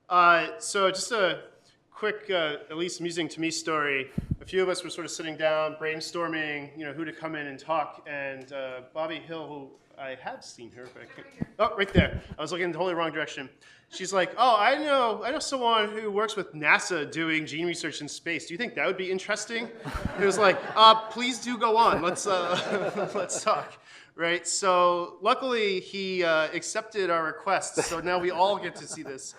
So just a quick, at least amusing to me story. A few of us were sort of sitting down, brainstorming, who to come in and talk. And Bobby Hill, who I have seen her, but I can't. Oh, right there. I was looking in the totally wrong direction. She's like, "Oh, I know someone who works with NASA doing gene research in space. Do you think that would be interesting?" It was like, "Please do go on. Let's let's talk." Right. So luckily he accepted our request. So now we all get to see this.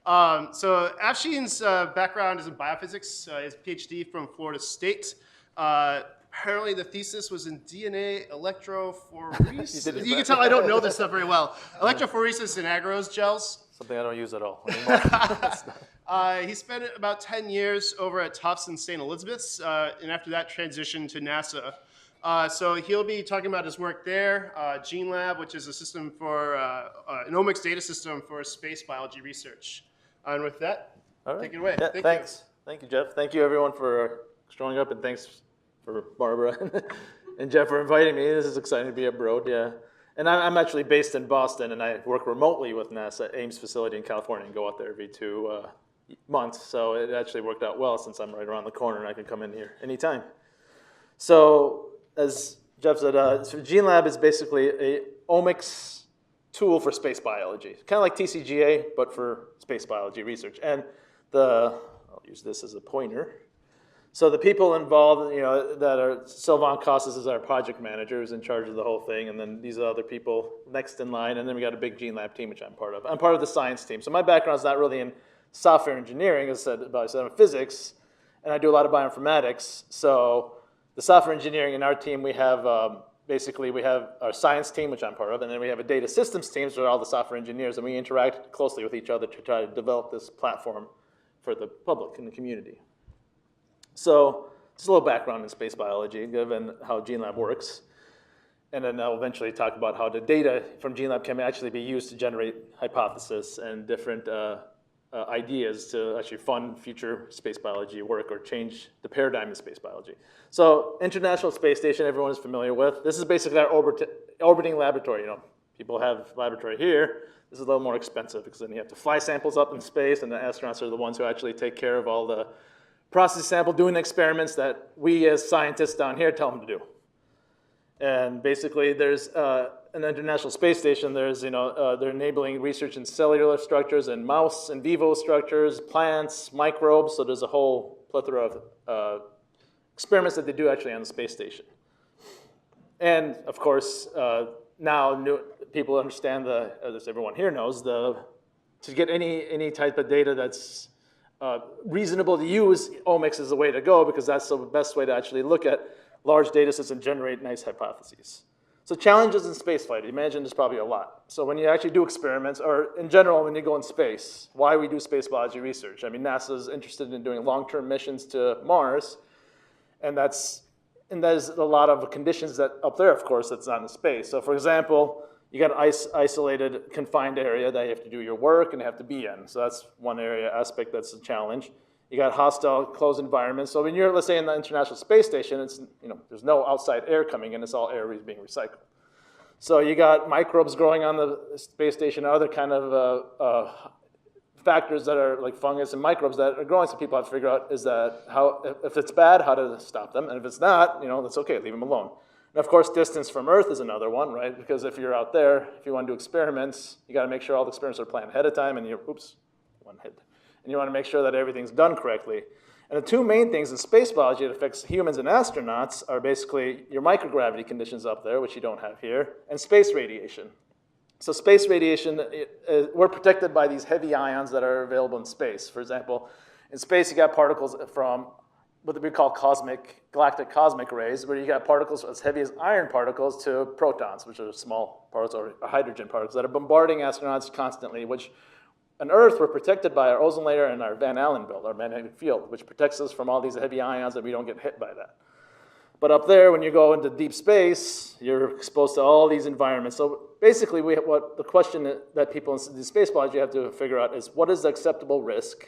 So Afshin's background is in biophysics. His PhD from Florida State. Apparently the thesis was in DNA electrophoresis. You can tell I don't know this stuff very well. Electrophoresis in agarose gels. Something I don't use at all anymore. He spent about 10 years over at Tufts and St. Elizabeth's, and after that transitioned to NASA. So he'll be talking about his work there, Gene Lab, which is a system for an omics data system for space biology research. And with that, take it away. Yeah, thanks. Thank you, Jeff. Thank you, everyone, for showing up, and thanks for Barbara and Jeff for inviting me. This is exciting to be abroad, yeah. And I'm actually based in Boston, and I work remotely with NASA Ames facility in California and go out there every 2 months. So it actually worked out well since I'm right around the corner and I can come in here anytime. So as Jeff said, so Gene Lab is basically a omics tool for space biology, kind of like TCGA, but for space biology research. And I'll use this as a pointer. So the people involved, that are Sylvan Costas is our project manager, who's in charge of the whole thing, and then these are other people next in line, and then we got a big Gene Lab team, which I'm part of. I'm part of the science team. So my background is not really in software engineering, as I said, I'm in physics, and I do a lot of bioinformatics. So the software engineering in our team, we have basically we have our science team, which I'm part of, and then we have a data systems team, so all the software engineers, and we interact closely with each other to try to develop this platform for the public and the community. So just a little background in space biology, given how Gene Lab works. And then I'll eventually talk about how the data from Gene Lab can actually be used to generate hypotheses and different ideas to actually fund future space biology work or change the paradigm in space biology. So International Space Station, everyone is familiar with. This is basically our orbiting laboratory. People have laboratory here. This is a little more expensive because then you have to fly samples up in space, and the astronauts are the ones who actually take care of all the process sample, doing experiments that we as scientists down here tell them to do. And basically, there's an International Space Station. There's, they're enabling research in cellular structures and mouse in vivo structures, plants, microbes. So there's a whole plethora of experiments that they do actually on the space station. And of course, now people understand as everyone here knows, to get any type of data that's reasonable to use, omics is the way to go because that's the best way to actually look at large data sets and generate nice hypotheses. So challenges in spaceflight, imagine there's probably a lot. So when you actually do experiments, or in general when you go in space, why we do space biology research? I mean, NASA's interested in doing long-term missions to Mars, and there's a lot of conditions that up there, of course, that's not in space. So for example, you got an isolated, confined area that you have to do your work and have to be in. So that's one aspect that's a challenge. You got hostile, closed environments. So when you're, let's say, in the International Space Station, it's, there's no outside air coming in. It's all air being recycled. So you got microbes growing on the space station, other kind of factors that are like fungus and microbes that are growing. So people have to figure out if it's bad, how to stop them. And if it's not, that's okay, leave them alone. And of course, distance from Earth is another one, right? Because if you're out there, if you want to do experiments, you got to make sure all the experiments are planned ahead of time, and one hit. And you want to make sure that everything's done correctly. And the two main things in space biology that affects humans and astronauts are basically your microgravity conditions up there, which you don't have here, and space radiation. So space radiation, we're protected by these heavy ions that are available in space. For example, in space you got particles from what we call galactic cosmic rays, where you got particles as heavy as iron particles to protons, which are small particles, or hydrogen particles, that are bombarding astronauts constantly, which on Earth, we're protected by our ozone layer and our Van Allen belt, our magnetic field, which protects us from all these heavy ions and we don't get hit by that. But up there, when you go into deep space, you're exposed to all these environments. So basically, the question that people in space biology have to figure out is, what is the acceptable risk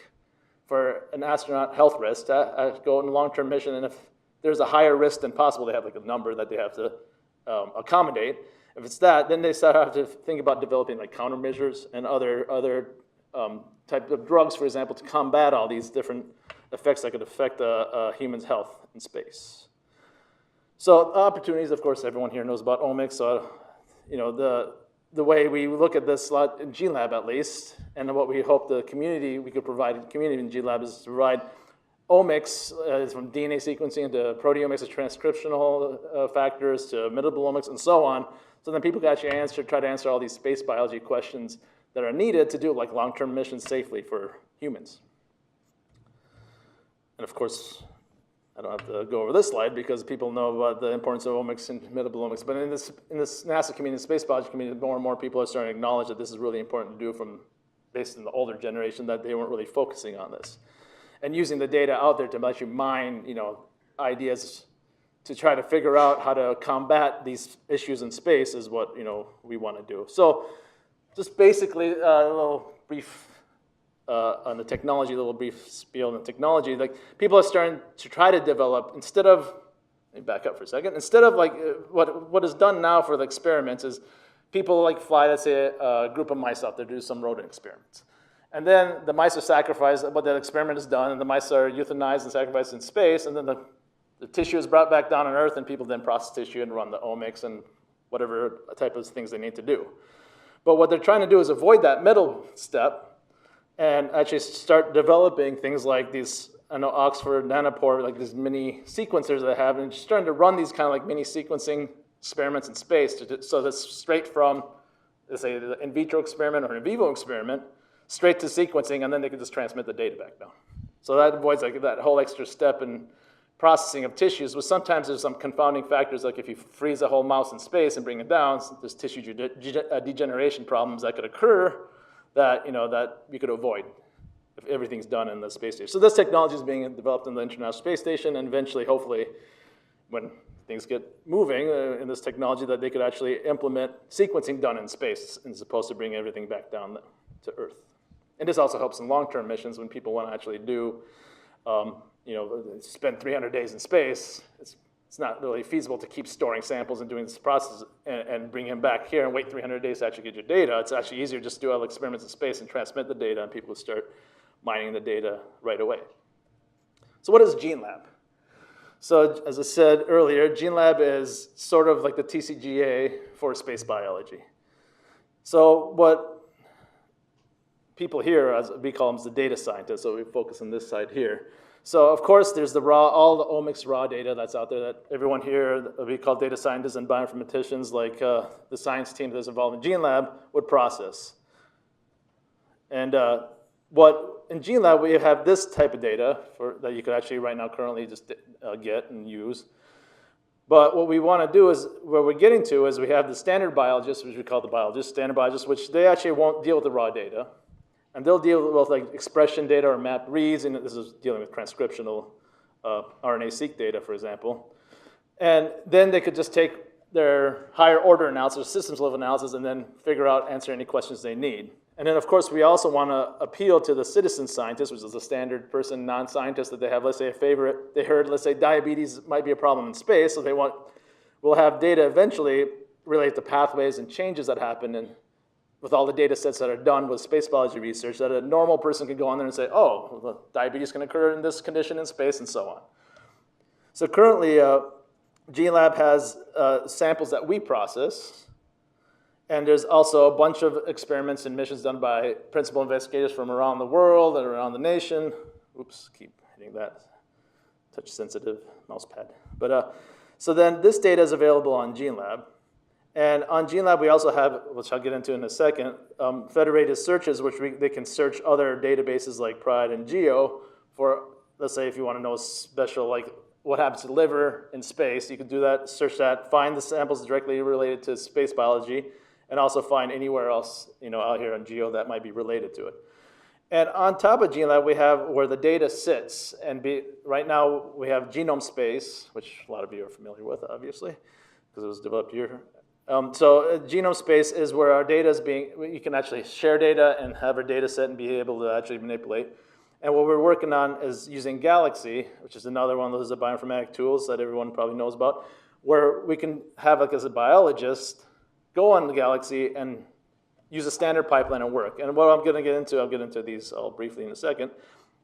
for an astronaut, health risk, to go on a long-term mission? And if there's a higher risk than possible, they have like a number that they have to accommodate. If it's that, then they start to think about developing like countermeasures and other type of drugs, for example, to combat all these different effects that could affect a human's health in space. So opportunities, of course, everyone here knows about omics. So, the way we look at this a lot in GLab at least, and what we hope we could provide the community in GLab is to provide omics from DNA sequencing to proteomics, to transcriptional factors, to metabolomics, and so on. So then people can actually try to answer all these space biology questions that are needed to do like long-term missions safely for humans. And of course, I don't have to go over this slide because people know about the importance of omics and metabolomics. But in this NASA community, space biology community, more and more people are starting to acknowledge that this is really important to do based on the older generation, that they weren't really focusing on this. And using the data out there to actually mine, ideas to try to figure out how to combat these issues in space is what, we want to do. So just basically a little brief on the technology, a little brief spiel on the technology. Like people are starting to try to develop, instead of, let me back up for a second, instead of like what is done now for the experiments is people like fly, let's say, a group of mice out there to do some rodent experiments. And then the mice are sacrificed, but the experiment is done, and the mice are euthanized and sacrificed in space, and then the tissue is brought back down on Earth, and people then process tissue and run the omics and whatever type of things they need to do. But what they're trying to do is avoid that middle step and actually start developing things like these, Oxford Nanopore, like these mini sequencers they have, and just starting to run these kind of like mini sequencing experiments in space. So that's straight from, let's say, the in vitro experiment or in vivo experiment, straight to sequencing, and then they can just transmit the data back down. So that avoids like that whole extra step in processing of tissues, but sometimes there's some confounding factors, like if you freeze a whole mouse in space and bring it down, there's tissue degeneration problems that could occur that, that you could avoid if everything's done in the space station. So this technology is being developed in the International Space Station, and eventually, hopefully, when things get moving in this technology, that they could actually implement sequencing done in space as opposed to bring everything back down to Earth. And this also helps in long-term missions when people want to actually do, spend 300 days in space. It's not really feasible to keep storing samples and doing this process and bring them back here and wait 300 days to actually get your data. It's actually easier just to do all experiments in space and transmit the data, and people will start mining the data right away. So what is GeneLab? So as I said earlier, GeneLab is sort of like the TCGA for space biology. So what people here, as we call them, is the data scientists, so we focus on this side here. So of course, there's all the omics raw data that's out there that everyone here, we call data scientists and bioinformaticians, like the science team that's involved in GeneLab, would process. And in GeneLab, we have this type of data that you could actually right now currently just get and use. But what we want to do is, where we're getting to is we have the standard biologists, which we call the biologists, standard biologists, which they actually won't deal with the raw data. And they'll deal with like expression data or map reads, and this is dealing with transcriptional RNA-seq data, for example. And then they could just take their higher order analysis, systems level analysis, and then answer any questions they need. And then, of course, we also want to appeal to the citizen scientist, which is the standard person, non-scientist that they have, let's say, they heard, let's say, diabetes might be a problem in space, so we'll have data eventually related to pathways and changes that happen with all the data sets that are done with space biology research, that a normal person could go on there and say, oh, well, diabetes can occur in this condition in space, and so on. So currently, GeneLab has samples that we process, and there's also a bunch of experiments and missions done by principal investigators from around the world and around the nation. Oops, keep hitting that touch-sensitive mouse pad. But so then this data is available on GeneLab. And on GeneLab, we also have, which I'll get into in a second, federated searches, which they can search other databases like PRIDE and GEO for, let's say, if you want to know special, like what happens to the liver in space, you can do that, search that, find the samples directly related to space biology, and also find anywhere else, out here on GEO that might be related to it. And on top of GeneLab, we have where the data sits. And right now, we have Genome Space, which a lot of you are familiar with, obviously, because it was developed here. So Genome Space is where our data is you can actually share data and have a data set and be able to actually manipulate. And what we're working on is using Galaxy, which is another one of those bioinformatic tools that everyone probably knows about, where we can have, like, as a biologist, go on the Galaxy and use a standard pipeline and work. And what I'm going to get into, I'll get into these all briefly in a second.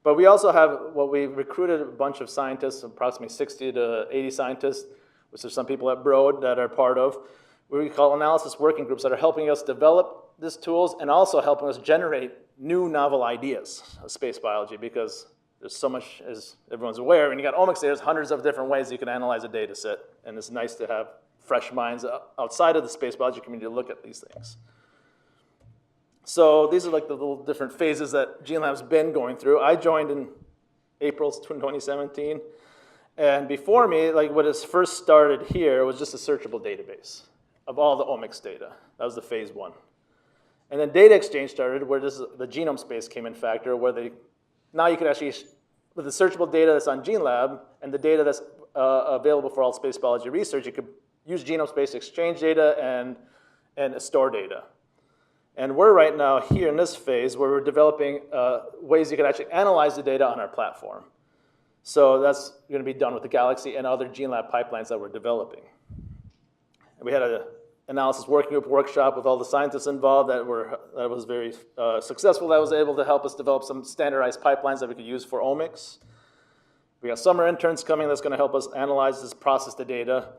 But we also have what we recruited a bunch of scientists, approximately 60 to 80 scientists, which are some people at Broad that are part of, what we call analysis working groups that are helping us develop these tools and also helping us generate new novel ideas of space biology, because there's so much, as everyone's aware, when you got omics data, there's hundreds of different ways you can analyze a data set, and it's nice to have fresh minds outside of the space biology community to look at these things. So these are like the little different phases that GeneLab's been going through. I joined in April 2017, and before me, like what has first started here was just a searchable database of all the omics data. That was the phase one. And then data exchange started, where the genome space came in factor, where now you could actually, with the searchable data that's on GeneLab and the data that's available for all space biology research, you could use genome space to exchange data and store data. And we're right now here in this phase where we're developing ways you could actually analyze the data on our platform. So that's going to be done with the Galaxy and other GeneLab pipelines that we're developing. And we had an analysis working group workshop with all the scientists involved that was very successful. That was able to help us develop some standardized pipelines that we could use for omics. We got summer interns coming that's going to help us analyze this, process the data.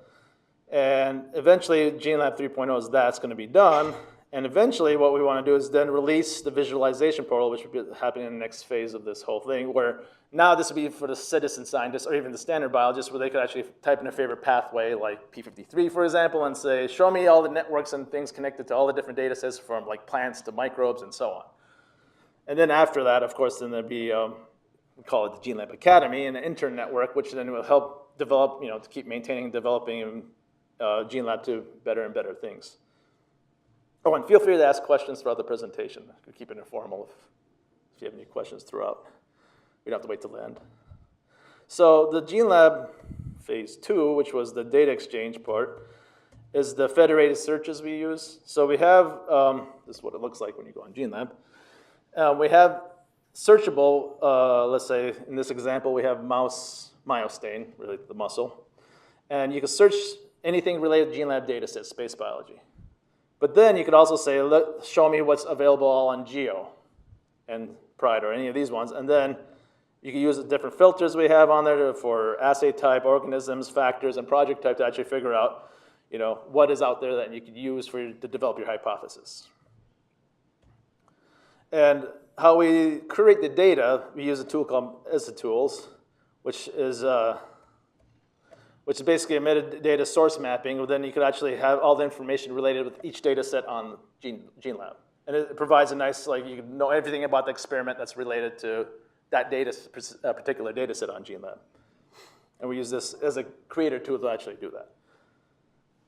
And eventually, GeneLab 3.0 is that's going to be done. And eventually, what we want to do is then release the visualization portal, which will be happening in the next phase of this whole thing, where now this would be for the citizen scientists or even the standard biologists, where they could actually type in a favorite pathway, like P53, for example, and say, show me all the networks and things connected to all the different data sets from like plants to microbes and so on. And then after that, of course, then there'd be, we call it the GeneLab Academy, and an intern network, which then will help develop, to keep maintaining and developing GeneLab to better and better things. Oh, and feel free to ask questions throughout the presentation. We keep it informal if you have any questions throughout. We don't have to wait till the end. So the GeneLab phase 2, which was the data exchange part, is the federated searches we use. So we have, this is what it looks like when you go on GeneLab. We have searchable, let's say in this example, we have mouse myostain, really the muscle. And you can search anything related to GeneLab data sets, space biology. But then you could also say, show me what's available all on Geo and Pride or any of these ones. And then you can use the different filters we have on there for assay type, organisms, factors, and project type to actually figure out what is out there that you could use to develop your hypothesis. And how we create the data, we use a tool called ISATools, which is basically a metadata source mapping, where then you could actually have all the information related with each data set on GeneLab. And it provides a nice, you can know everything about the experiment that's related to that particular data set on GeneLab. And we use this as a creator tool to actually do that.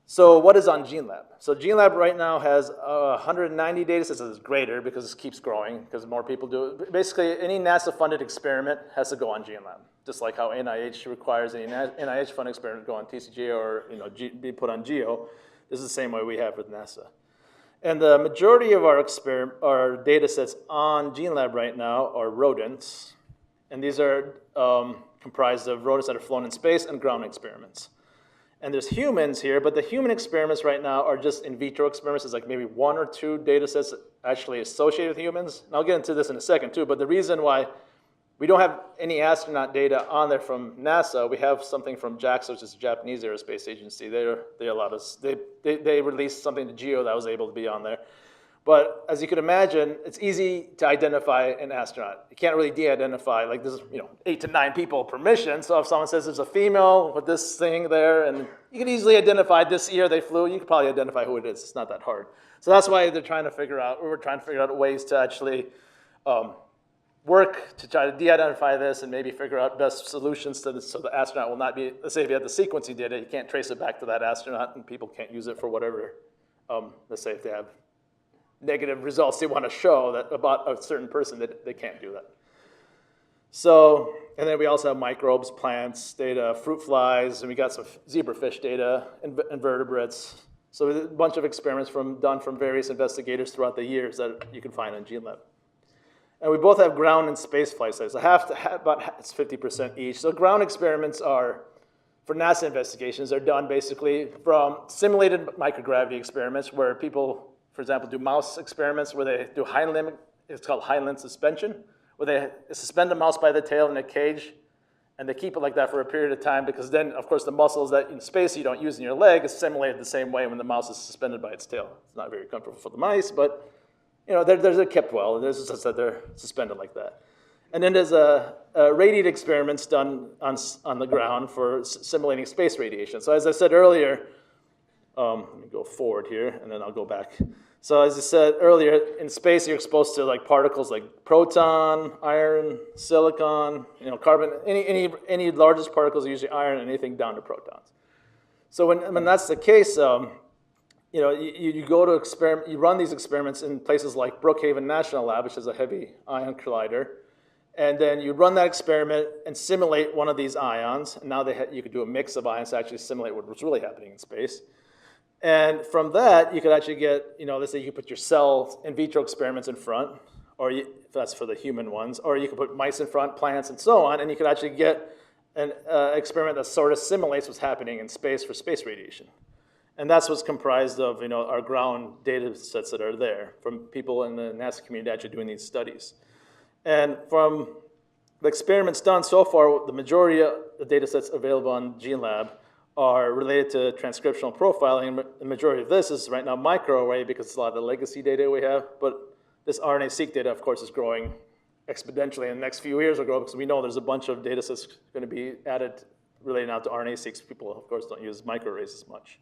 So what is on GeneLab? So GeneLab right now has 190 data sets. It's greater because it keeps growing, because more people do it. Basically, any NASA-funded experiment has to go on GeneLab, just like how NIH requires any NIH-funded experiment to go on TCG or be put on Geo. This is the same way we have with NASA. And the majority of our data sets on GeneLab right now are rodents. And these are comprised of rodents that are flown in space and ground experiments. And there's humans here, but the human experiments right now are just in vitro experiments. There's like maybe 1 or 2 data sets actually associated with humans. And I'll get into this in a second too, but the reason why we don't have any astronaut data on there from NASA, we have something from JAXA, which is the Japanese Aerospace Agency. They allowed us, they released something to Geo that was able to be on there. But as you can imagine, it's easy to identify an astronaut. You can't really de-identify, like this is 8 to 9 people per mission. So if someone says there's a female with this thing there, and you can easily identify this year they flew, you can probably identify who it is. It's not that hard. So that's why we're trying to figure out ways to actually work to try to de-identify this and maybe figure out best solutions to this so the astronaut will not be, let's say if you have the sequencing data, you can't trace it back to that astronaut and people can't use it for whatever, let's say if they have negative results they want to show that about a certain person, that they can't do that. So, and then we also have microbes, plants data, fruit flies, and we got some zebrafish data, invertebrates. So a bunch of experiments done from various investigators throughout the years that you can find on GeneLab. And we both have ground and space flight studies. So it's 50% each. So ground experiments are, for NASA investigations, are done basically from simulated microgravity experiments where people, for example, do mouse experiments where they do hind limb, it's called hind limb suspension, where they suspend a mouse by the tail in a cage, and they keep it like that for a period of time, because then, of course, the muscles that in space you don't use in your leg is simulated the same way when the mouse is suspended by its tail. It's not very comfortable for the mice, but they're kept well. There's just that they're suspended like that. And then there's radiated experiments done on the ground for simulating space radiation. So as I said earlier, let me go forward here, and then I'll go back. So as I said earlier, in space you're exposed to like particles like proton, iron, silicon, carbon. Any largest particles are usually iron, and anything down to protons. So when that's the case, you go to experiment. You run these experiments in places like Brookhaven National Lab, which is a heavy ion collider, and then you run that experiment and simulate one of these ions. And now you could do a mix of ions to actually simulate what's really happening in space. And from that, you could actually get, let's say you put your cell in vitro experiments in front, or if that's for the human ones, or you could put mice in front, plants, and so on, and you could actually get an experiment that sort of simulates what's happening in space for space radiation. And that's what's comprised of, our ground data sets that are there from people in the NASA community actually doing these studies. And from the experiments done so far, the majority of the data sets available on GeneLab are related to transcriptional profiling. The majority of this is right now microarray because it's a lot of the legacy data we have, but this RNA-seq data, of course, is growing exponentially. In the next few years will grow because we know there's a bunch of data sets going to be added related now to RNA-seq. People, of course, don't use microarrays as much.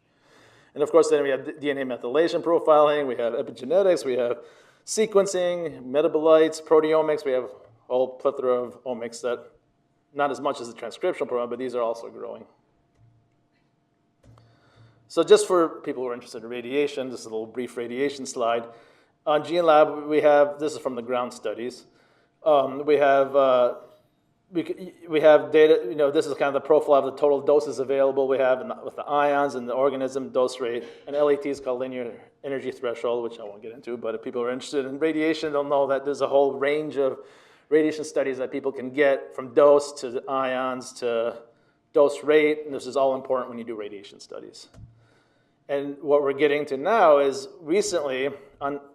And of course, then we have DNA methylation profiling, we have epigenetics, we have sequencing, metabolites, proteomics. We have a whole plethora of omics that, not as much as the transcriptional program, but these are also growing. So just for people who are interested in radiation, just a little brief radiation slide. On GeneLab, we have, this is from the ground studies, we have data, this is kind of the profile of the total doses available we have with the ions and the organism dose rate. And LET is called linear energy threshold, which I won't get into, but if people are interested in radiation, they'll know that there's a whole range of radiation studies that people can get from dose to the ions to dose rate, and this is all important when you do radiation studies. And what we're getting to now is recently,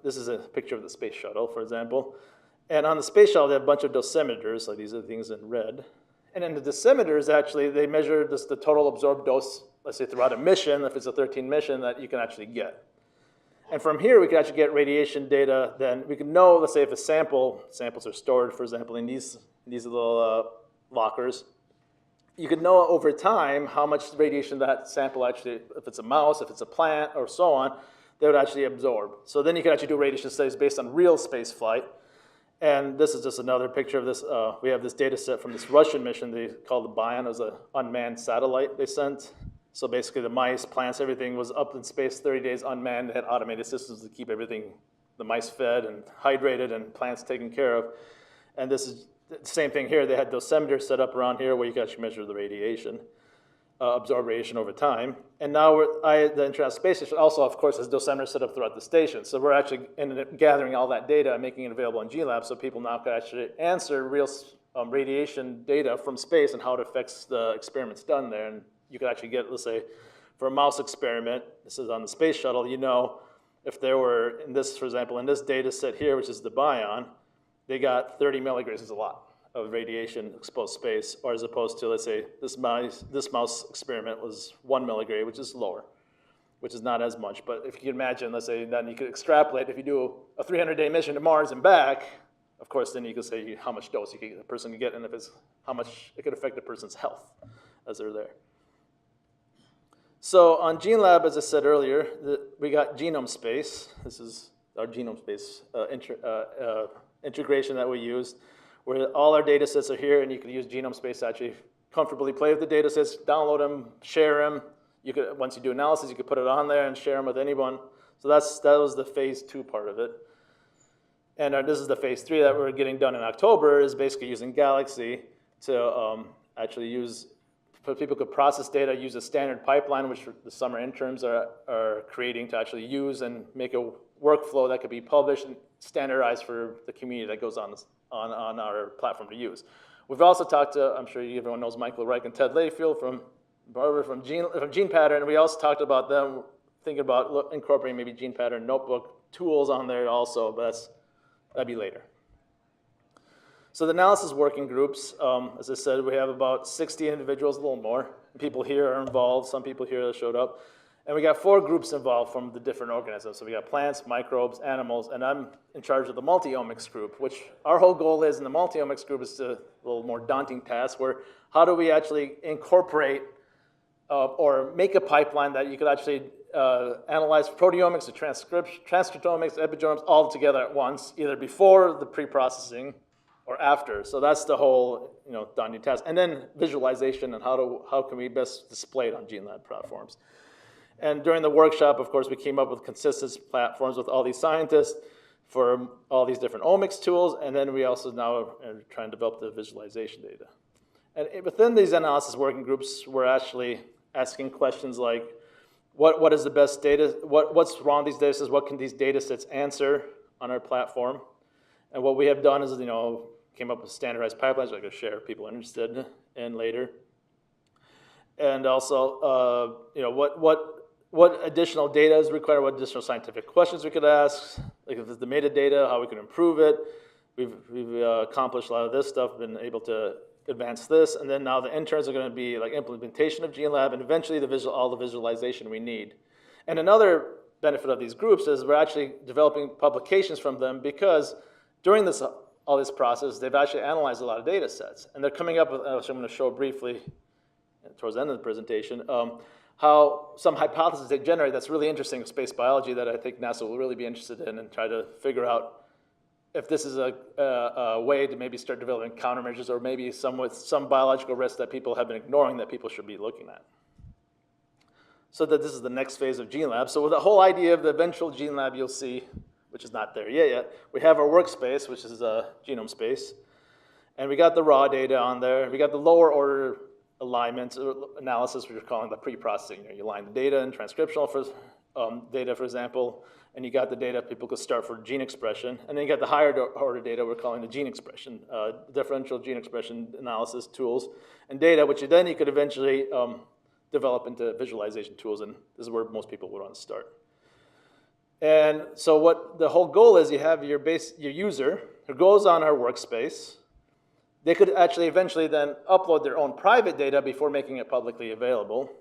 this is a picture of the space shuttle, for example, and on the space shuttle they have a bunch of dosimeters, like these are the things in red. And in the dosimeters, actually, they measure the total absorbed dose, let's say throughout a mission, if it's a 13 mission, that you can actually get. And from here, we can actually get radiation data. Then we can know, let's say if a samples are stored, for example, in these little lockers, you could know over time how much radiation that sample actually, if it's a mouse, if it's a plant, or so on, they would actually absorb. So then you can actually do radiation studies based on real space flight. And this is just another picture of this. We have this data set from this Russian mission they called the Bion. It was an unmanned satellite they sent. So basically the mice, plants, everything was up in space 30 days unmanned. They had automated systems to keep everything, the mice fed and hydrated and plants taken care of. And this is the same thing here. They had dosimeters set up around here where you can actually measure the radiation, absorb radiation over time. And now the International Space Station also, of course, has dosimeters set up throughout the station. So we're actually ended up gathering all that data and making it available in GLab so people now can actually answer real radiation data from space and how it affects the experiments done there. And you could actually get, let's say, for a mouse experiment, this is on the space shuttle, if there were, in this, for example, in this data set here, which is the Bion, they got 30 milligrams, is a lot of radiation exposed space, or as opposed to, let's say, this mouse experiment was 1 milligram, which is lower, which is not as much. But if you can imagine, let's say, then you could extrapolate, if you do a 300-day mission to Mars and back, of course, then you could say how much dose a person can get, and if it's how much it could affect a person's health as they're there. So on GeneLab, as I said earlier, we got genome space. This is our genome space integration that we use, where all our data sets are here, and you can use genome space to actually comfortably play with the data sets, download them, share them. You could, once you do analysis, you could put it on there and share them with anyone. So that was the phase 2 part of it. And this is the phase 3 that we're getting done in October, is basically using Galaxy to actually use, people could process data, use a standard pipeline, which the summer interns are creating to actually use and make a workflow that could be published and standardized for the community that goes on our platform to use. We've also talked to, I'm sure everyone knows Michael Reich and Ted Layfield from Gene Pattern. We also talked about them thinking about incorporating maybe Gene Pattern Notebook tools on there also, but that'd be later. So the analysis working groups, as I said, we have about 60 individuals, a little more. People here are involved, some people here that showed up. And we got 4 groups involved from the different organisms. So we got plants, microbes, animals, and I'm in charge of the multi-omics group, which our whole goal is in the multi-omics group is a little more daunting task where how do we actually incorporate or make a pipeline that you could actually analyze proteomics, or transcriptomics, epigenomics all together at once, either before the pre-processing or after. So that's the whole daunting task. And then visualization and how can we best display it on GeneLab platforms. And during the workshop, of course, we came up with consensus platforms with all these scientists for all these different omics tools, and then we also now are trying to develop the visualization data. And within these analysis working groups, we're actually asking questions like, what is the best data? What's wrong with these data sets? What can these data sets answer on our platform? And what we have done is, came up with standardized pipelines I could share if people are interested in later. And also, what additional data is required, what additional scientific questions we could ask, like if it's the metadata, how we can improve it. We've accomplished a lot of this stuff, been able to advance this, and then now the interns are going to be like implementation of GeneLab, and eventually all the visualization we need. And another benefit of these groups is we're actually developing publications from them because during all this process, they've actually analyzed a lot of data sets, and they're coming up with, which I'm going to show briefly towards the end of the presentation, how some hypotheses they generate that's really interesting in space biology that I think NASA will really be interested in and try to figure out if this is a way to maybe start developing countermeasures or maybe some biological risks that people have been ignoring that people should be looking at. So that this is the next phase of GeneLab. So with the whole idea of the eventual GeneLab you'll see, which is not there yet, we have our workspace, which is a genome space. And we got the raw data on there. We got the lower order alignment analysis, which we're calling the pre-processing. You align the data and transcriptional data, for example, and you got the data people could start for gene expression. And then you got the higher order data we're calling the gene expression, differential gene expression analysis tools, and data, which then you could eventually develop into visualization tools, and this is where most people would want to start. And so what the whole goal is, you have your user who goes on our workspace. They could actually eventually then upload their own private data before making it publicly available.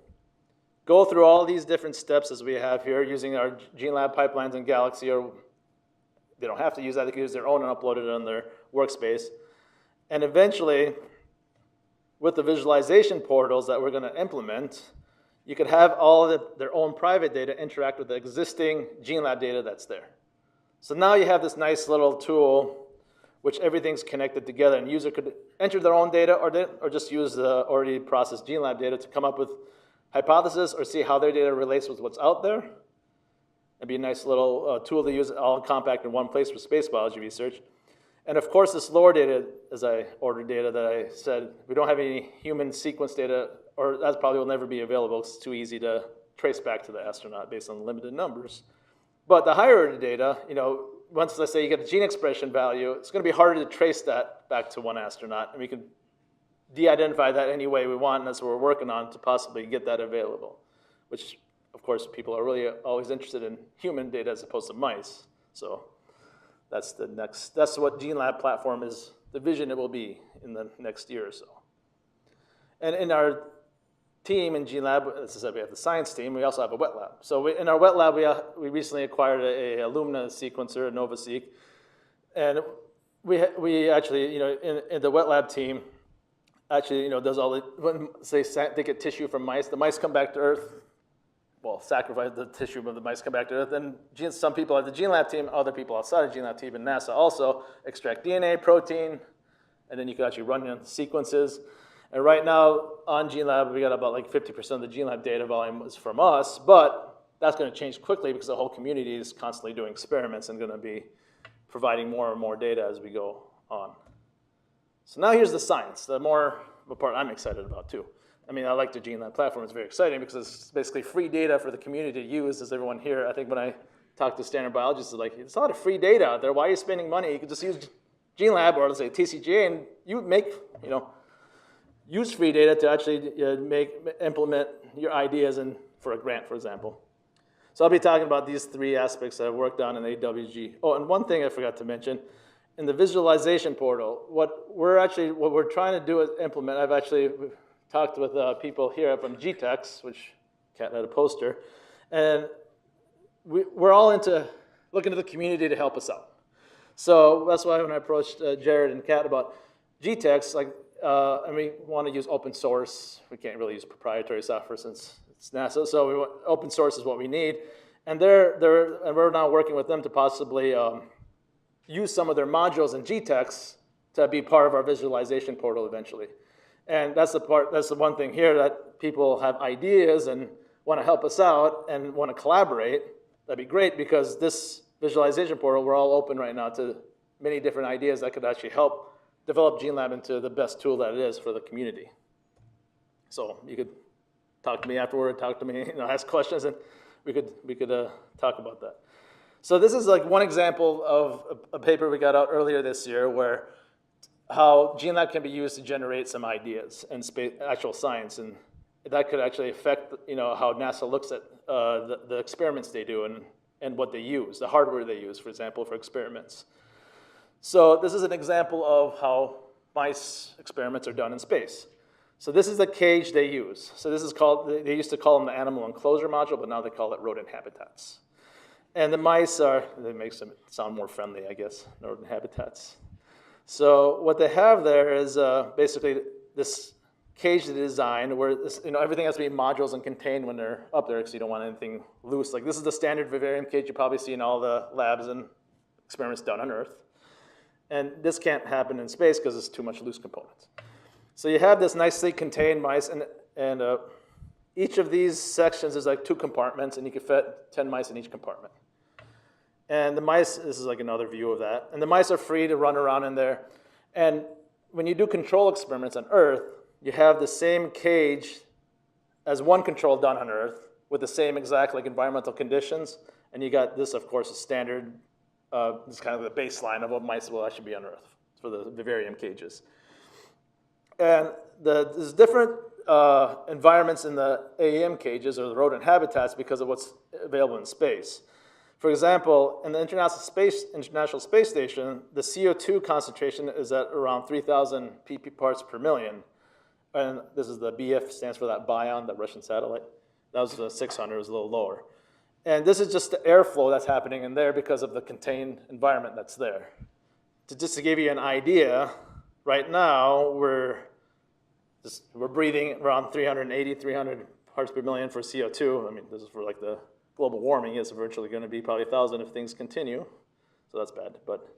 Go through all these different steps as we have here using our GeneLab pipelines in Galaxy, or they don't have to use that, they can use their own and upload it on their workspace. And eventually, with the visualization portals that we're going to implement, you could have all their own private data interact with the existing GeneLab data that's there. So now you have this nice little tool which everything's connected together, and user could enter their own data or just use the already processed GeneLab data to come up with hypothesis or see how their data relates with what's out there. It'd be a nice little tool to use all compact in one place for space biology research. And of course, this lower data, as I ordered data that I said, we don't have any human sequence data, or that probably will never be available. It's too easy to trace back to the astronaut based on limited numbers. But the higher order data, once, let's say, you get a gene expression value, it's going to be harder to trace that back to one astronaut, and we can de-identify that any way we want, and that's what we're working on to possibly get that available, which, of course, people are really always interested in human data as opposed to mice. So that's what GeneLab platform is, the vision it will be in the next year or so. And in our team in GeneLab, as I said, we have the science team. We also have a wet lab. So in our wet lab, we recently acquired a Illumina sequencer, a NovaSeq, and we actually, in the wet lab team, actually, does all the, when they get tissue from mice, the mice come back to Earth. Well, sacrifice the tissue, but the mice come back to Earth. Then some people at the GeneLab team, other people outside of the GeneLab team, and NASA also extract DNA, protein, and then you can actually run sequences. And right now on GeneLab, we got about like 50% of the GeneLab data volume is from us, but that's going to change quickly because the whole community is constantly doing experiments and going to be providing more and more data as we go on. So now here's the science, the part I'm excited about too. I mean, I like the GeneLab platform. It's very exciting because it's basically free data for the community to use, as everyone here. I think when I talk to standard biologists, it's like, it's a lot of free data out there. Why are you spending money? You could just use GeneLab or let's say TCGA, and you make, use free data to actually implement your ideas for a grant, for example. So I'll be talking about these three aspects that I've worked on in AWG. Oh, and one thing I forgot to mention, in the visualization portal, what we're trying to do is implement, I've actually talked with people here from GTEx, which Kat had a poster, and we're all into looking to the community to help us out. So that's why when I approached Jared and Kat about GTEx, and we want to use open source. We can't really use proprietary software since it's NASA, so open source is what we need. And we're now working with them to possibly use some of their modules in GTEx to be part of our visualization portal eventually. And that's the one thing here that people have ideas and want to help us out and want to collaborate. That'd be great because this visualization portal, we're all open right now to many different ideas that could actually help develop GeneLab into the best tool that it is for the community. So you could talk to me afterward, talk to me, ask questions, and we could talk about that. So this is like one example of a paper we got out earlier this year where how GeneLab can be used to generate some ideas and actual science, and that could actually affect how NASA looks at the experiments they do and what they use, the hardware they use, for example, for experiments. So this is an example of how mice experiments are done in space. So this is the cage they use. So this is called, they used to call them the animal enclosure module, but now they call it rodent habitats. And the mice that makes them sound more friendly, I guess, rodent habitats. So what they have there is basically this cage they designed where everything has to be modules and contained when they're up there because you don't want anything loose. Like this is the standard vivarium cage you probably see in all the labs and experiments done on Earth. And this can't happen in space because it's too much loose components. So you have this nicely contained mice, and each of these sections is like 2 compartments, and you can fit 10 mice in each compartment. And the mice, this is like another view of that, and the mice are free to run around in there. And when you do control experiments on Earth, you have the same cage as one control done on Earth with the same exact environmental conditions, and you got this, of course, is standard. This is kind of the baseline of what mice will actually be on Earth for the vivarium cages. And there's different environments in the AEM cages or the rodent habitats because of what's available in space. For example, in the International Space Station, the CO2 concentration is at around 3,000 pp parts per million. And this is the BF, stands for that Bion, that Russian satellite. That was 600, it was a little lower. And this is just the airflow that's happening in there because of the contained environment that's there. Just to give you an idea, right now we're breathing around 380, 300 parts per million for CO2. I mean, this is for the global warming. It's virtually going to be probably 1,000 if things continue. So that's bad. But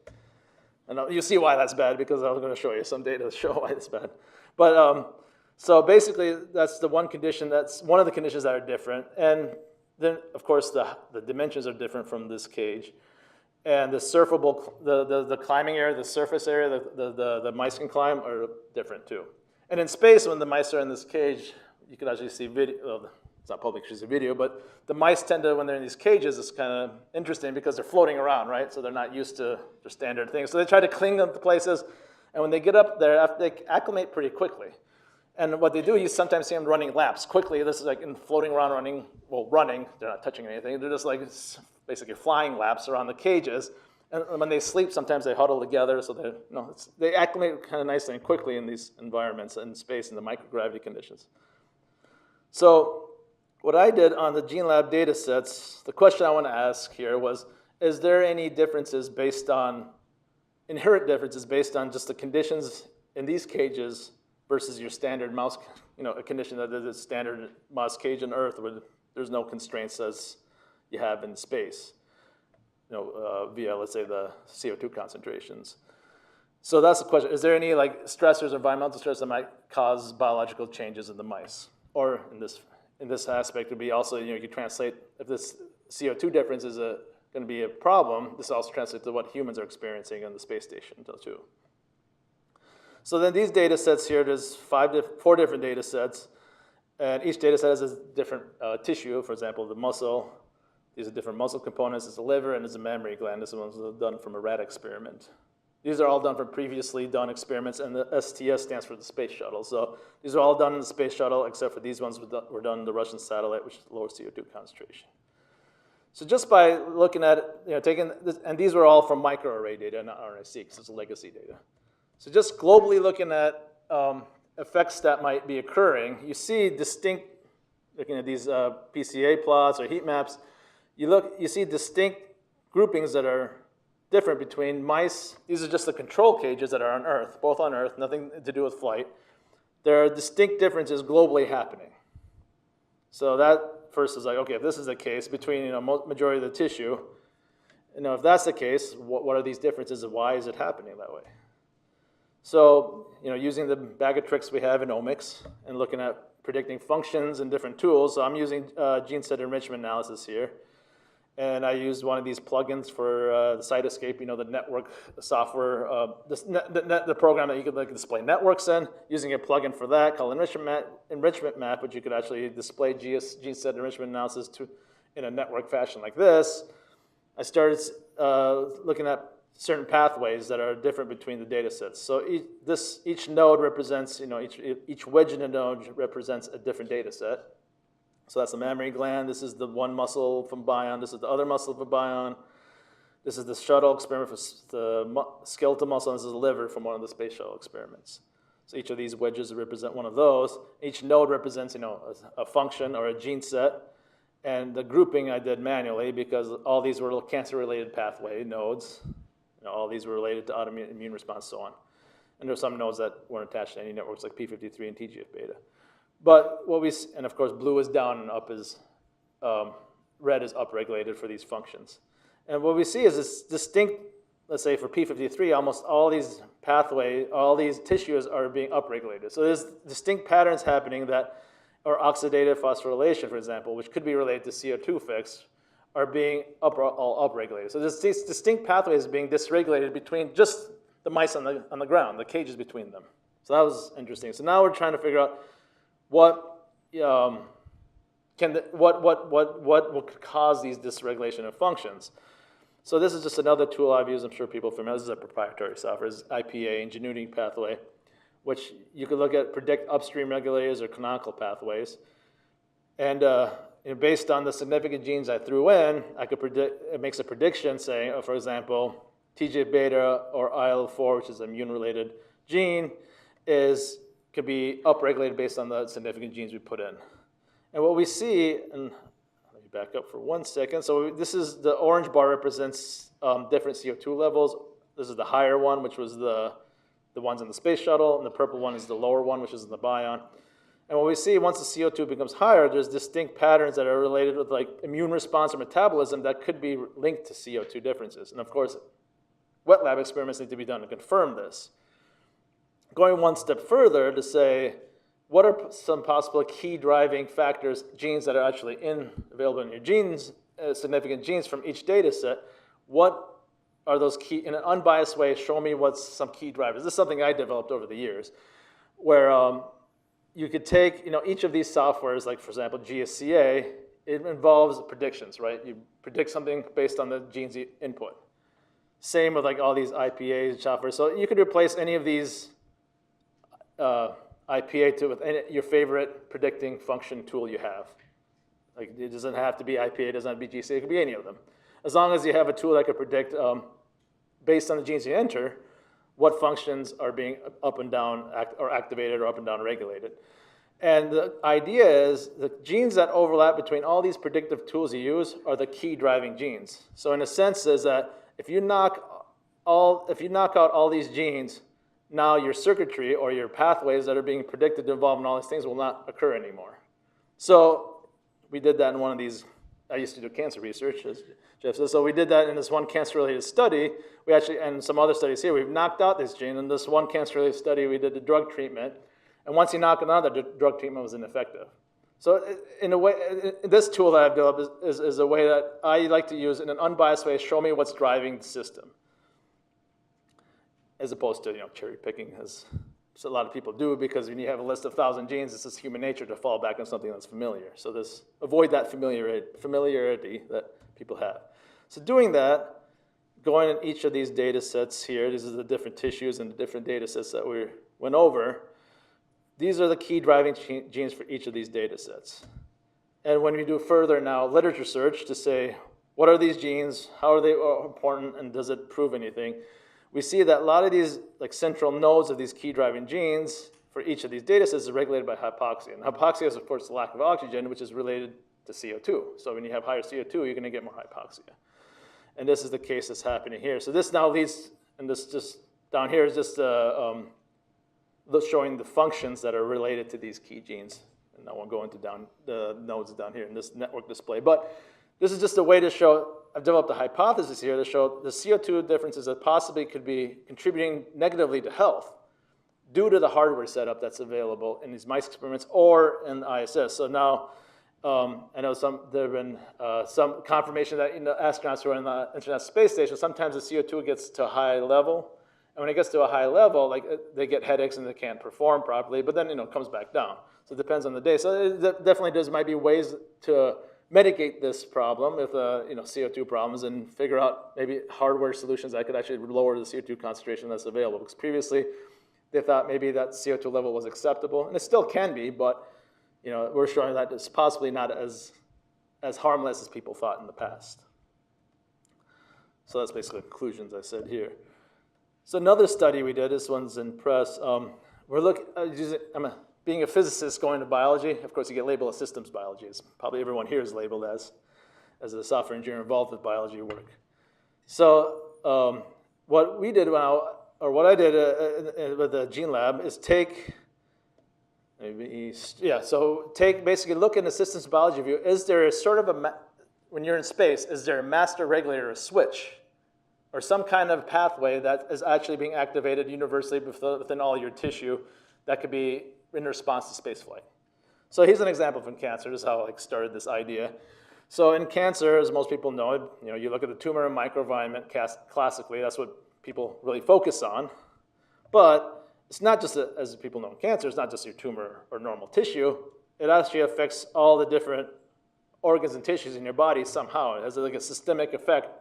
you see why that's bad because I was going to show you some data to show why it's bad. But so basically, that's the one condition. That's one of the conditions that are different. And then, of course, the dimensions are different from this cage. And the surfable, the climbing area, the surface area, the mice can climb are different too. And in space, when the mice are in this cage, you can actually see video. Well, it's not public, it's a video, but the mice tend to, when they're in these cages, it's kind of interesting because they're floating around, right? So they're not used to their standard things. So they try to cling up to places, and when they get up there, they acclimate pretty quickly. And what they do, you sometimes see them running laps quickly. This is in floating around, running. They're not touching anything. They're just basically flying laps around the cages. And when they sleep, sometimes they huddle together. So they acclimate kind of nicely and quickly in these environments in space in the microgravity conditions. So what I did on the GeneLab data sets, the question I want to ask here was, is there any differences based on, inherent differences based on just the conditions in these cages versus your standard mouse, a condition that is a standard mouse cage on Earth where there's no constraints as you have in space, via, let's say, the CO2 concentrations. So that's the question. Is there any stressors, environmental stress that might cause biological changes in the mice? Or in this aspect would be also, you translate, if this CO2 difference is going to be a problem, this also translates to what humans are experiencing on the space station too. So then these data sets here, there's 4 different data sets, and each data set has a different tissue. For example, the muscle, these are different muscle components. There's a liver and there's a mammary gland. This one's done from a rat experiment. These are all done from previously done experiments, and the STS stands for the space shuttle. So these are all done in the space shuttle, except for these ones were done in the Russian satellite, which is lower CO2 concentration. So just by looking at it, taking this, and these were all from microarray data, not RNA-seq, because it's legacy data. So just globally looking at effects that might be occurring, you see distinct, looking at these PCA plots or heat maps, you see distinct groupings that are different between mice. These are just the control cages that are on Earth, both on Earth, nothing to do with flight. There are distinct differences globally happening. So that first is like, okay, if this is the case between majority of the tissue, if that's the case, what are these differences and why is it happening that way? So using the bag of tricks we have in omics and looking at predicting functions and different tools, so I'm using gene set enrichment analysis here. And I used one of these plugins for the Cytoscape, the network software, the program that you could display networks in, using a plugin for that called enrichment map, which you could actually display gene set enrichment analysis in a network fashion like this. I started looking at certain pathways that are different between the data sets. So each node represents, each wedge in a node represents a different data set. So that's the mammary gland. This is the one muscle from Bion. This is the other muscle from Bion. This is the shuttle experiment for the skeletal muscle. And this is the liver from one of the space shuttle experiments. So each of these wedges represent one of those. Each node represents, a function or a gene set. And the grouping I did manually because all these were cancer-related pathway nodes. All these were related to autoimmune immune response, so on. And there are some nodes that weren't attached to any networks like P53 and TGF-beta. But and of course, blue is down and up is, red is upregulated for these functions. And what we see is this distinct, let's say for P53, almost all these pathways, all these tissues are being upregulated. So there's distinct patterns happening or oxidative phosphorylation, for example, which could be related to CO2 fix, are being all upregulated. So there's these distinct pathways being dysregulated between just the mice on the ground, the cages between them. So that was interesting. So now we're trying to figure out what could cause these dysregulation of functions. So this is just another tool I've used. I'm sure people are familiar. This is a proprietary software. This is IPA, ingenuity pathway, which you could look at predict upstream regulators or canonical pathways. And based on the significant genes I threw in, I could predict. It makes a prediction saying, for example, TGF-beta or IL-4, which is an immune-related gene, could be upregulated based on the significant genes we put in. And what we see, and let me back up for 1 second. So this is the orange bar represents different CO2 levels. This is the higher one, which was the ones in the space shuttle, and the purple one is the lower one, which is in the Bion. And what we see, once the CO2 becomes higher, there's distinct patterns that are related with like immune response or metabolism that could be linked to CO2 differences. And of course, wet lab experiments need to be done to confirm this. Going one step further to say, what are some possible key driving factors, genes that are actually available in your genes, significant genes from each data set? What are those key, in an unbiased way, show me what's some key drivers. This is something I developed over the years, where you could take each of these softwares, like for example, GSCA, it involves predictions, right? You predict something based on the genes you input. Same with like all these IPA software. So you could replace any of these IPA with your favorite predicting function tool you have. Like it doesn't have to be IPA, it doesn't have to be GCA, it could be any of them. As long as you have a tool that could predict, based on the genes you enter, what functions are being up and down or activated or up and down regulated. And the idea is the genes that overlap between all these predictive tools you use are the key driving genes. So in a sense is that if you knock out all these genes, now your circuitry or your pathways that are being predicted to involve in all these things will not occur anymore. So we did that in one of these. I used to do cancer research, as Jeff says. So we did that in this one cancer-related study. We actually, and some other studies here, we've knocked out this gene. In this one cancer-related study, we did the drug treatment. And once you knock it out, the drug treatment was ineffective. So in a way, this tool that I've developed is a way that I like to use in an unbiased way, show me what's driving the system. As opposed to cherry picking, as a lot of people do, because when you have a list of 1,000 genes, it's just human nature to fall back on something that's familiar. So avoid that familiarity that people have. So doing that, going in each of these data sets here, these are the different tissues and the different data sets that we went over. These are the key driving genes for each of these data sets. And when we do further now literature search to say, what are these genes, how are they important, and does it prove anything? We see that a lot of these like central nodes of these key driving genes for each of these data sets is regulated by hypoxia. And hypoxia is, of course, the lack of oxygen, which is related to CO2. So when you have higher CO2, you're going to get more hypoxia. And this is the case that's happening here. So this now leads, and this just down here is just showing the functions that are related to these key genes. And I won't go into the nodes down here in this network display. But this is just a way to show, I've developed a hypothesis here to show the CO2 differences that possibly could be contributing negatively to health due to the hardware setup that's available in these mice experiments or in the ISS. So now, I know there have been some confirmation that astronauts who are in the International Space Station, sometimes the CO2 gets to a high level. And when it gets to a high level, like they get headaches and they can't perform properly, but then it comes back down. So it depends on the day. So it definitely might be ways to mitigate this problem with CO2 problems and figure out maybe hardware solutions that could actually lower the CO2 concentration that's available. Because previously they thought maybe that CO2 level was acceptable, and it still can be, but we're showing that it's possibly not as harmless as people thought in the past. So that's basically the conclusions I said here. So another study we did, this one's in press, we're looking, being a physicist going to biology, of course you get labeled as systems biology. It's probably everyone here is labeled as a software engineer involved with biology work. So what we did what I did with the Gene Lab is basically look in the systems biology view, is there a sort of when you're in space, is there a master regulator, a switch, or some kind of pathway that is actually being activated universally within all your tissue that could be in response to spaceflight. So here's an example from cancer. This is how I started this idea. So in cancer, as most people know, you look at the tumor microenvironment classically. That's what people really focus on. But it's not just, as people know in cancer, it's not just your tumor or normal tissue. It actually affects all the different organs and tissues in your body somehow. It has like a systemic effect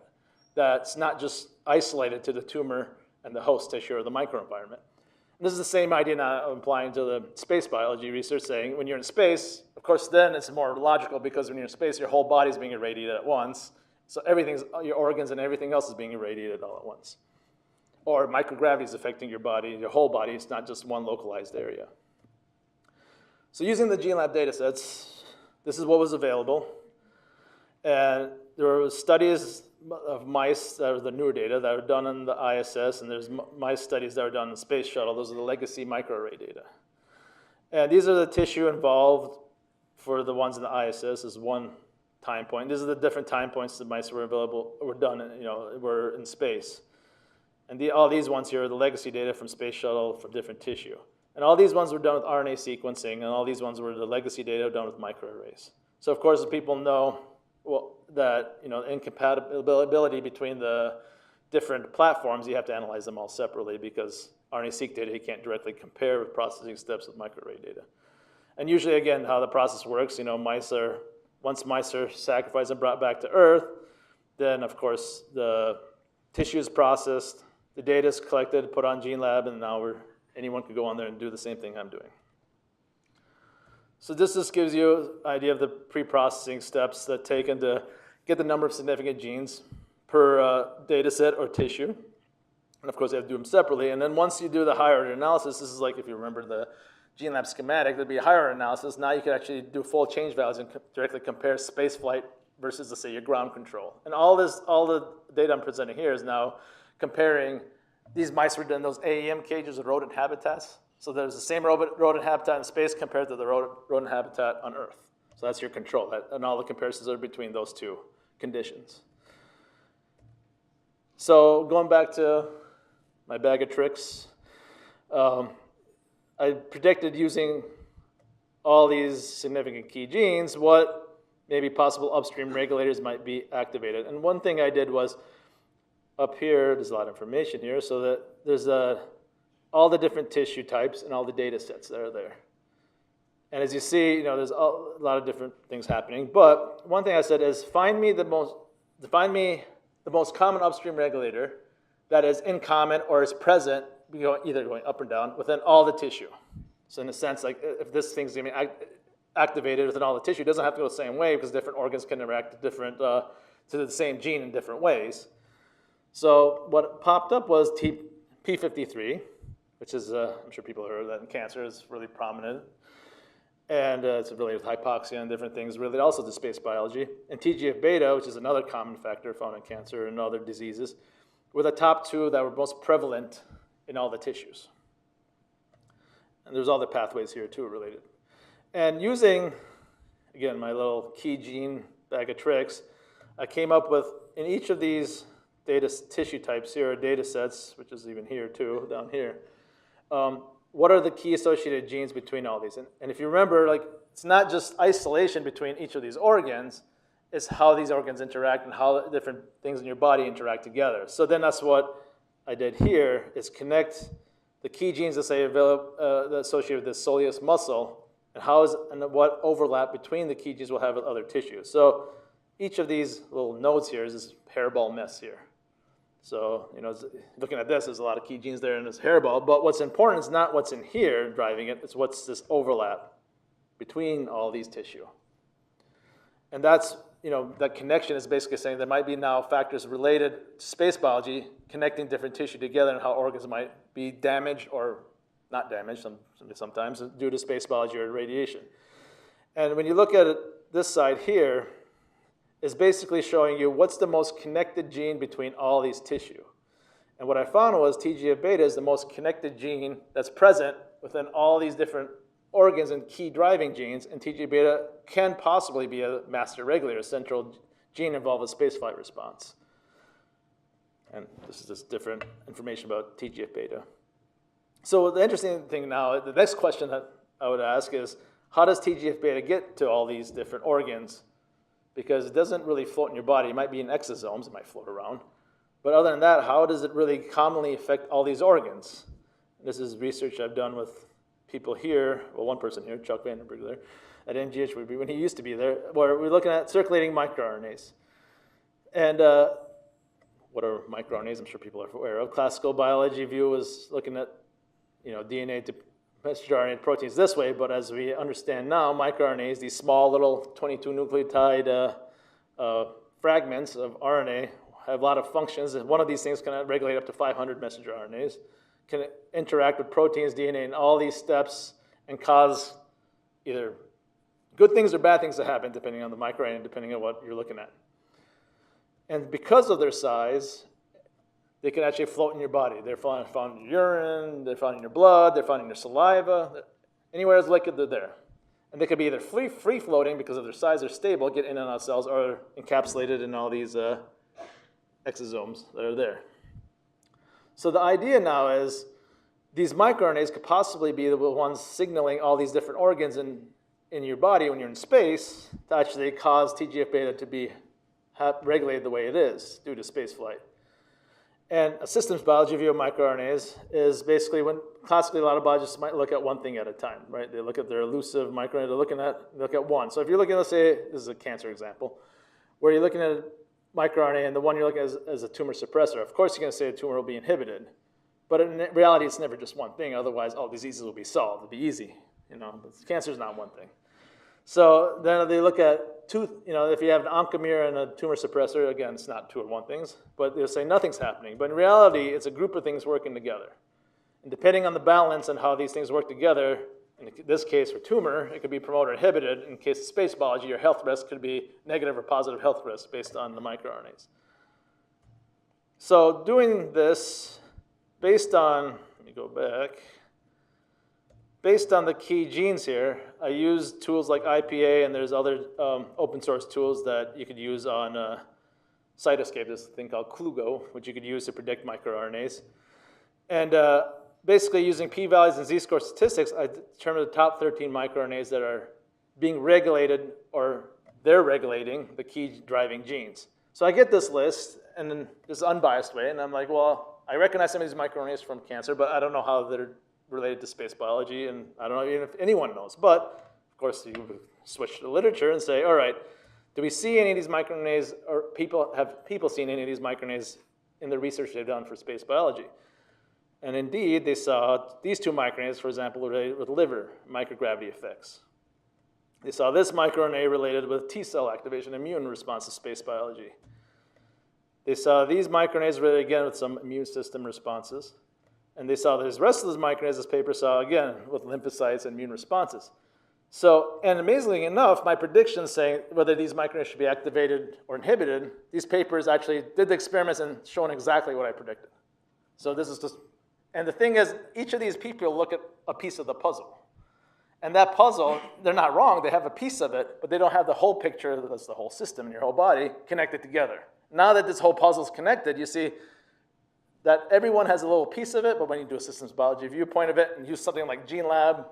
that's not just isolated to the tumor and the host tissue or the microenvironment. And this is the same idea now applying to the space biology research, saying when you're in space, of course, then it's more logical because when you're in space, your whole body's being irradiated at once. So your organs and everything else is being irradiated all at once. Or microgravity is affecting your body, your whole body. It's not just one localized area. So using the Gene Lab data sets, this is what was available. And there were studies of mice that are the newer data that were done in the ISS, and there's mice studies that were done in the space shuttle. Those are the legacy microarray data. And these are the tissue involved for the ones in the ISS is one time point. These are the different time points the mice were were in space. And all these ones here are the legacy data from space shuttle from different tissue. And all these ones were done with RNA sequencing, and all these ones were the legacy data done with microarrays. So of course, people know that incompatibility between the different platforms, you have to analyze them all separately because RNA-seq data you can't directly compare with processing steps with microarray data. And usually, again, how the process works, once mice are sacrificed and brought back to Earth, then of course the tissue is processed, the data is collected, put on Gene Lab, and now anyone could go on there and do the same thing I'm doing. So this just gives you an idea of the pre-processing steps that taken to get the number of significant genes per data set or tissue. And of course, you have to do them separately. And then once you do the higher order analysis, this is like if you remember the Gene Lab schematic, there'd be a higher order analysis. Now you can actually do full change values and directly compare space flight versus, let's say, your ground control. And all the data I'm presenting here is now comparing these mice were in those AEM cages with rodent habitats. So there's the same rodent habitat in space compared to the rodent habitat on Earth. So that's your control, and all the comparisons are between those two conditions. So going back to my bag of tricks, I predicted using all these significant key genes, what maybe possible upstream regulators might be activated. And one thing I did was, up here, there's a lot of information here, so that there's all the different tissue types and all the data sets that are there. And as you see, there's a lot of different things happening. But one thing I said is find me the most common upstream regulator that is in common or is present, either going up or down, within all the tissue. So in a sense, like if this thing's going to be activated within all the tissue, it doesn't have to go the same way because different organs can interact with different to the same gene in different ways. So what popped up was P53, which is, I'm sure people have heard of that in cancer, is really prominent. And it's related with hypoxia and different things, related also to space biology. And TGF-beta, which is another common factor found in cancer and other diseases, were the top two that were most prevalent in all the tissues. And there's other pathways here too related. And using, again, my little key gene bag of tricks, I came up with, in each of these tissue types here, or data sets, which is even here too, down here, what are the key associated genes between all these? And if you remember, like, it's not just isolation between each of these organs, it's how these organs interact and how different things in your body interact together. So then that's what I did here, is connect the key genes that say associated with this soleus muscle, and what overlap between the key genes will have with other tissues. So each of these little nodes here is this hairball mess here. So, looking at this, there's a lot of key genes there in this hairball, but what's important is not what's in here driving it, it's what's this overlap between all these tissue. And that's, that connection is basically saying there might be now factors related to space biology connecting different tissue together and how organs might be damaged or not damaged sometimes due to space biology or radiation. And when you look at it, this side here, is basically showing you what's the most connected gene between all these tissue. And what I found was TGF-beta is the most connected gene that's present within all these different organs and key driving genes, and TGF-beta can possibly be a master regulator, a central gene involved with spaceflight response. And this is just different information about TGF-beta. So the interesting thing now, the next question that I would ask is, how does TGF-beta get to all these different organs? Because it doesn't really float in your body. It might be in exosomes, it might float around. But other than that, how does it really commonly affect all these organs? This is research I've done with people here, well, one person here, Chuck Vandenberg there, at NGH, when he used to be there, where we're looking at circulating microRNAs. And what are microRNAs? I'm sure people are aware of. Classical biology view was looking at DNA to messenger RNA proteins this way, but as we understand now, microRNAs, these small little 22 nucleotide fragments of RNA, have a lot of functions. And one of these things can regulate up to 500 messenger RNAs, can interact with proteins, DNA, and all these steps and cause either good things or bad things to happen, depending on the microRNA, depending on what you're looking at. And because of their size, they can actually float in your body. They're found in your urine, they're found in your blood, they're found in your saliva. Anywhere there's liquid, they're there. And they could be either free floating because of their size, they're stable, get in and out of cells, or encapsulated in all these exosomes that are there. So the idea now is these microRNAs could possibly be the ones signaling all these different organs in your body when you're in space to actually cause TGF-beta to be regulated the way it is due to space flight. And a systems biology view of microRNAs is basically when classically a lot of biologists might look at one thing at a time, right? They look at their elusive microRNA, they look at one. So if you're looking, let's say, this is a cancer example, where you're looking at microRNA and the one you're looking at as a tumor suppressor, of course you're going to say a tumor will be inhibited. But in reality, it's never just one thing. Otherwise, all diseases will be solved. It'll be easy. Cancer is not one thing. So then they look at if you have an oncomere and a tumor suppressor, again, it's not two or one things, but they'll say nothing's happening. But in reality, it's a group of things working together. And depending on the balance and how these things work together, in this case for tumor, it could be promoted or inhibited. In case of space biology, your health risk could be negative or positive health risk based on the microRNAs. So doing this based on, let me go back, based on the key genes here, I used tools like IPA, and there's other open source tools that you could use on Cytoscape, this thing called Klugo, which you could use to predict microRNAs. And basically using p-values and z-score statistics, I determined the top 13 microRNAs that are being regulated, or they're regulating the key driving genes. So I get this list, and in this unbiased way, and I'm like, well, I recognize some of these microRNAs from cancer, but I don't know how they're related to space biology, and I don't know even if anyone knows. But, of course, you switch to the literature and say, all right, do we see any of these microRNAs, or have people seen any of these microRNAs in the research they've done for space biology? And indeed, they saw these two microRNAs, for example, related with liver microgravity effects. They saw this microRNA related with T-cell activation, immune response to space biology. They saw these microRNAs really again with some immune system responses. And they saw this rest of those microRNAs, this paper saw again with lymphocytes and immune responses. So, and amazingly enough, my predictions saying whether these microRNAs should be activated or inhibited, these papers actually did the experiments and shown exactly what I predicted. So this is just, and the thing is, each of these people look at a piece of the puzzle. And that puzzle, they're not wrong, they have a piece of it, but they don't have the whole picture, that's the whole system in your whole body, connected together. Now that this whole puzzle is connected, you see that everyone has a little piece of it, but when you do a systems biology viewpoint of it and use something like GeneLab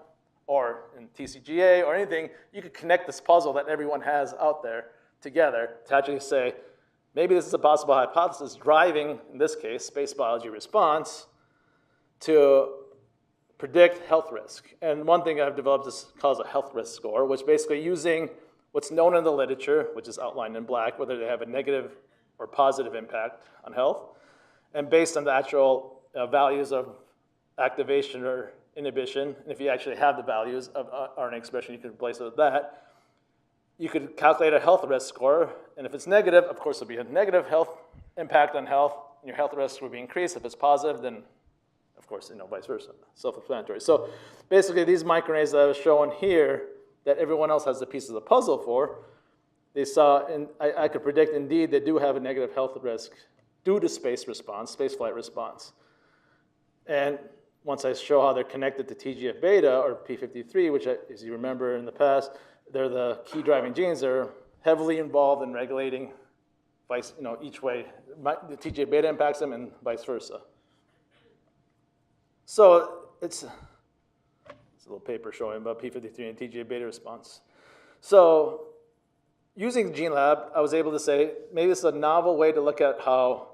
or in TCGA or anything, you could connect this puzzle that everyone has out there together to actually say, maybe this is a possible hypothesis driving, in this case, space biology response to predict health risk. And one thing I've developed is called a health risk score, which basically using what's known in the literature, which is outlined in black, whether they have a negative or positive impact on health, and based on the actual values of activation or inhibition, and if you actually have the values of RNA expression, you can replace it with that. You could calculate a health risk score, and if it's negative, of course, it'll be a negative health impact on health, and your health risk will be increased. If it's positive, then, of course, vice versa, self-explanatory. So basically, these microRNAs that I was showing here, that everyone else has a piece of the puzzle for, they saw, and I could predict, indeed, they do have a negative health risk due to space flight response. And once I show how they're connected to TGF-beta or P53, which, as you remember in the past, they're the key driving genes. They're heavily involved in regulating each way. The TGF-beta impacts them and vice versa. So it's a little paper showing about P53 and TGF-beta response. So using GeneLab, I was able to say, maybe this is a novel way to look at how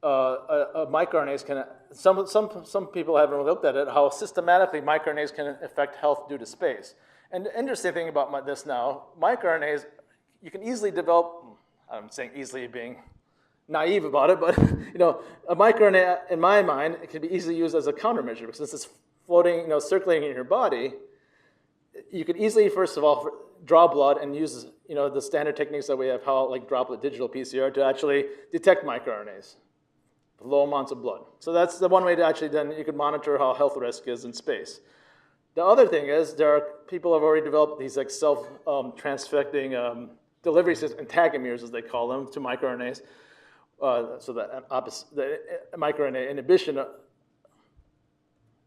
microRNAs can, some people haven't really looked at it, how systematically microRNAs can affect health due to space. And the interesting thing about this now, microRNAs, you can easily develop, I'm saying easily being naive about it, but a microRNA, in my mind, it can be easily used as a countermeasure because since it's floating, circulating in your body, you could easily, first of all, draw blood and use the standard techniques that we have, like droplet digital PCR, to actually detect microRNAs, low amounts of blood. So that's the one way to actually then you can monitor how health risk is in space. The other thing is there are people who have already developed these like self-transfecting delivery systems, integumeres as they call them, to microRNAs. So the microRNA inhibition,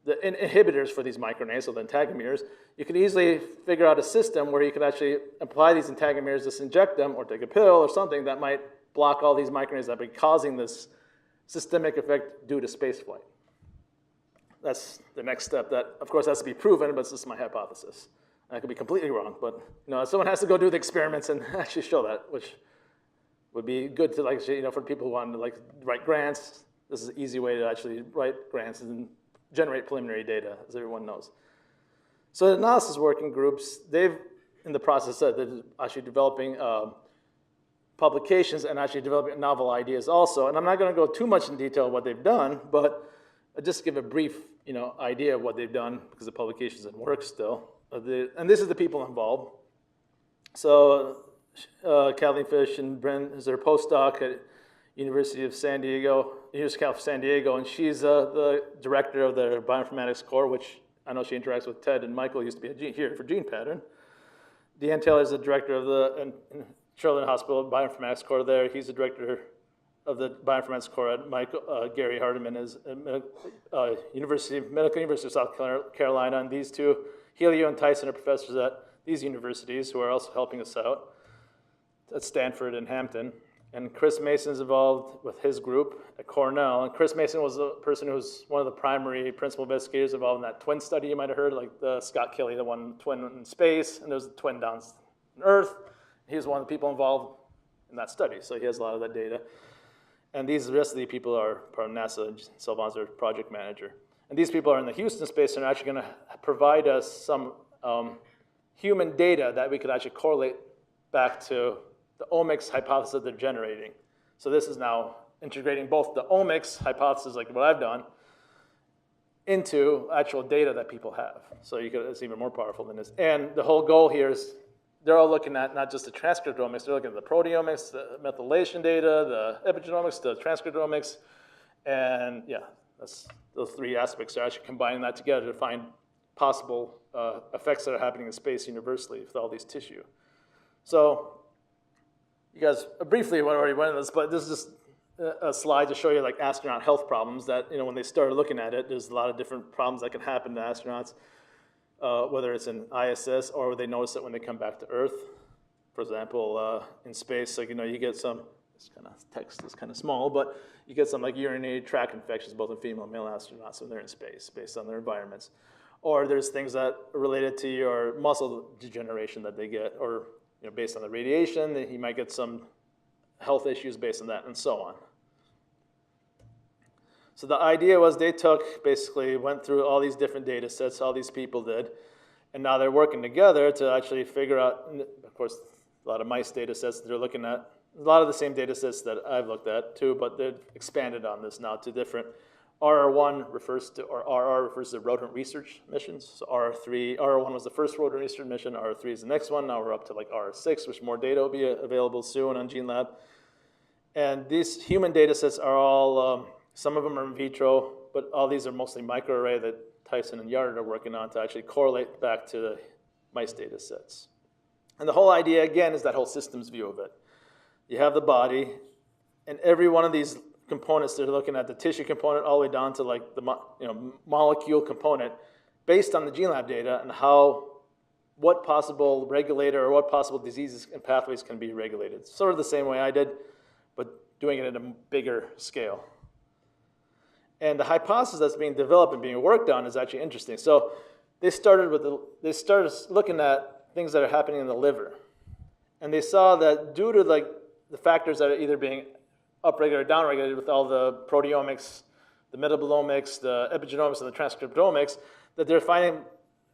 the inhibitors for these microRNAs, so the integumeres, you can easily figure out a system where you can actually apply these integumeres, just inject them, or take a pill or something that might block all these microRNAs that have been causing this systemic effect due to spaceflight. That's the next step that, of course, has to be proven, but this is my hypothesis. I could be completely wrong, but someone has to go do the experiments and actually show that, which would be good to for people who want to write grants. This is an easy way to actually write grants and generate preliminary data, as everyone knows. So the analysis working groups, they've, in the process, they're actually developing publications and actually developing novel ideas also. And I'm not going to go too much in detail what they've done, but I'll just give a brief idea of what they've done because the publication's in work still. And this is the people involved. So Kathleen Fish and Brent is their postdoc at University of San Diego, University of San Diego, and she's the director of the bioinformatics core, which I know she interacts with Ted and Michael, used to be here for Gene Pattern. Deanne Taylor is the director of the Charlotte Hospital bioinformatics core there. He's the director of the bioinformatics core at Gary Hardiman is at Medical University of South Carolina, and these two, Helio and Tyson, are professors at these universities who are also helping us out at Stanford and Hampton. And Chris Mason is involved with his group at Cornell. And Chris Mason was the person who was one of the primary principal investigators involved in that twin study you might have heard, like the Scott Kelly, the one twin in space, and there was a twin down on Earth. He was one of the people involved in that study, so he has a lot of that data. And the rest of the people are part of NASA, and Sylvan's their project manager. And these people are in the Houston space and are actually going to provide us some human data that we could actually correlate back to the omics hypothesis they're generating. So this is now integrating both the omics hypothesis, like what I've done, into actual data that people have. So it's even more powerful than this. And the whole goal here is they're all looking at not just the transcriptomics, they're looking at the proteomics, the methylation data, the epigenomics, the transcriptomics, and yeah, that's those three aspects. They're actually combining that together to find possible effects that are happening in space universally with all these tissue. So you guys briefly already went into this, but this is just a slide to show you like astronaut health problems that, you know, when they started looking at it, there's a lot of different problems that can happen to astronauts, whether it's in ISS or they notice it when they come back to Earth. For example, in space, like, you know, you get some, this kind of text is kind of small, but you get some like urinary tract infections, both in female and male astronauts when they're in space, based on their environments. Or there's things that are related to your muscle degeneration that they get, or, you know, based on the radiation, you might get some health issues based on that, and so on. So the idea was they basically went through all these different data sets, all these people did, and now they're working together to actually figure out, of course, a lot of mice data sets they're looking at, a lot of the same data sets that I've looked at too, but they've expanded on this now to different. RR1 refers to, or RR refers to rodent research missions. So RR1 was the first rodent research mission, RR3 is the next one. Now we're up to like RR6, which more data will be available soon on GeneLab. And these human data sets are all, some of them are in vitro, but all these are mostly microarray that Tyson and Yard are working on to actually correlate back to the mice data sets. And the whole idea, again, is that whole systems view of it. You have the body, and every one of these components, they're looking at the tissue component all the way down to like the molecule component based on the GeneLab data and what possible regulator or what possible diseases and pathways can be regulated. Sort of the same way I did, but doing it at a bigger scale. And the hypothesis that's being developed and being worked on is actually interesting. So they started looking at things that are happening in the liver. And they saw that due to like the factors that are either being upregulated or downregulated with all the proteomics, the metabolomics, the epigenomics, and the transcriptomics, that they're finding